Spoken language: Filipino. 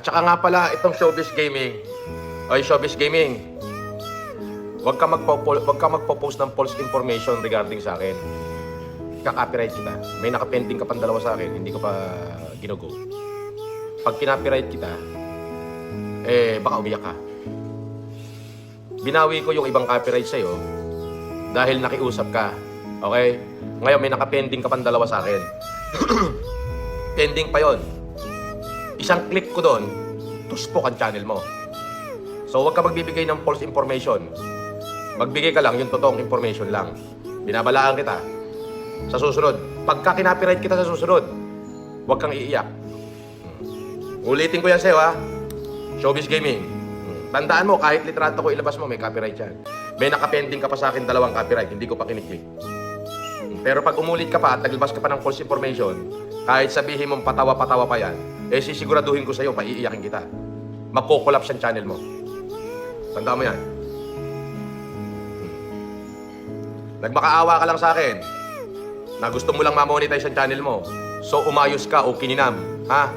tsaka nga pala, itong Showbiz Gaming. Oy, Showbiz Gaming. Huwag ka magpo-post ng false information regarding sa akin. Kaka-copyright kita. May nakapending ka pang dalawa sa akin, hindi ko pa ginugo. Pag kinopyright kita, baka umiyak ka. Binawi ko yung ibang copyright sa'yo dahil nakiusap ka. Okay? Ngayon may nakapending ka pang dalawa sa akin. Pending pa yon. Isang click ko doon, tuspok ang channel mo. So huwag ka magbibigay ng false information. Magbigay ka lang yung totoong information lang. Binabalaan kita. Sa susunod, pagka kinopyright kita sa susunod, huwag kang iiyak. Ulitin ko yan sa'yo, ha? Showbiz Gaming. Tandaan mo, kahit litrato ko ilabas mo, may copyright yan. May nakapending ka pa sa akin, 2 copyright, hindi ko pa kiniklik. Pero pag umulit ka pa at naglabas ka pa ng false information, kahit sabihin mong patawa-patawa pa yan, sisiguraduhin ko sa'yo, paiiyakin kita. Magko-collapse ang channel mo. Tandaan mo yan. Nagmakaawa ka lang sa akin na gusto mo lang ma-monetize ang channel mo. So umayos ka o kininam, ha?